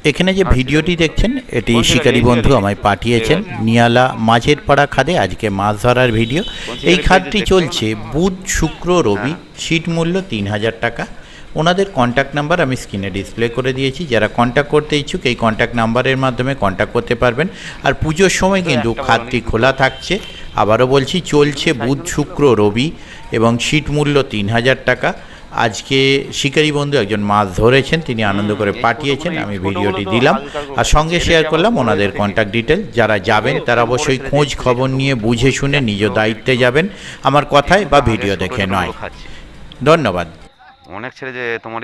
এখানে যে ভিডিওটি দেখছেন এটি শিকারী বন্ধু আমায় পাঠিয়েছেন। নিয়ালা মাঝের পাড়া খাদে আজকে মাছ ধরার ভিডিও। এই খাদটি চলছে বুধ শুক্র রবি, সিট মূল্য ৩,০০০ টাকা। ওনাদের কন্ট্যাক্ট নাম্বার আমি স্ক্রিনে ডিসপ্লে করে দিয়েছি, যারা কন্ট্যাক্ট করতে ইচ্ছুক এই কন্ট্যাক্ট নাম্বারের মাধ্যমে কন্ট্যাক্ট করতে পারবেন। আর পুজোর সময় কিন্তু খাদটি খোলা থাকছে। আবারও বলছি, চলছে বুধ শুক্র রবি এবং সিট মূল্য ৩,০০০ টাকা। আজকে শিকারী বন্ধু একজন মাছ ধরেছেন, তিনি আনন্দ করে পাঠিয়েছেন, আমি ভিডিওটি দিলাম আর সঙ্গে শেয়ার করলাম ওনাদের কন্ট্যাক্ট ডিটেল। যারা যাবেন তারা অবশ্যই খোঁজ খবর নিয়ে বুঝে শুনে নিজ দায়িত্বে যাবেন, আমার কথায় বা ভিডিও দেখে নয়। ধন্যবাদ। অনেক ছেড়ে যে তোমার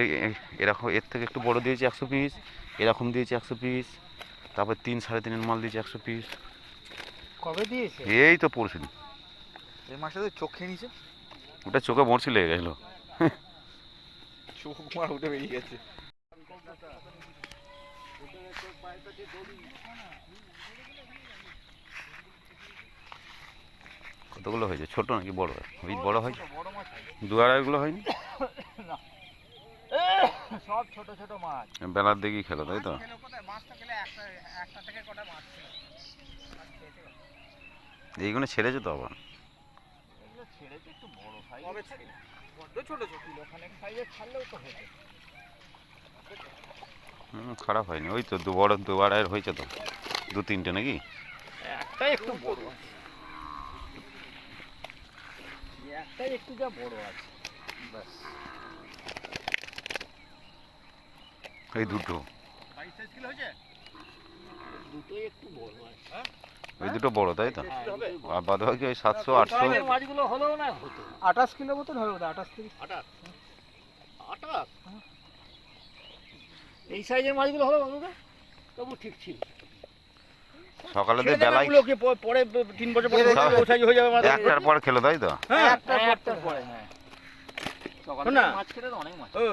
এরকম এর থেকে একটু বড় দিয়েছি 100 পিস, এরকম দিয়েছি 100 পিস, তারপর 3 3.5 মাল দিয়েছি 100 পিস। কবে দিয়েছে? এই তো পরশু দিন। এই মাসে তো চোখ খেয়ে নিছে। ওটা চোখে বড়শি লেগে গেল, চোখ মার উঠে বেরিয়ে গেছে। কতগুলো হয়েছে? ছোট নাকি বড়? ওই বড় হয়, 2-2.5 হয়নি? সব ছোট ছোট মাছ। বেলার দিকেই খেলো তাই তো? এইগুলো ছেড়েছে তো আবার? ছেড়েছে একটু বড় সাইজ। কবে ছেড়ে? বড় ছোট ছোট কিলো খানেক সাইজের ছাড়লেও তো হতো। খারাপ হয়নি। ওই তো বড় 2-2.5 হয়েছে তো, 2-3টে নাকি? একটাই একটু বড় আছে, একটাই একটু যা বড় আছে বাস। এই দুটো, 22 কিলো হয়েছে, দুটোই একটু বড় আছে। ওই দুটো বড় তাই তো? আর বাদ বাকি ওই 700-800 মাছগুলো হলেও না হতো। 28 কিলো মতন হবে, 28 থেকে 28 এই সাইজের মাছগুলো হলো বাবুরা, তবু ঠিক ছিল। সকালে দিয়ে বেলায় পরে 3 বছর পরে ওই সাইজ হয়ে যাবে মাছ। একটার পর খেলো তাই তো? হ্যাঁ একটার পরে। হ্যাঁ সকালে মাছ খেতে তো অনেক মাছ।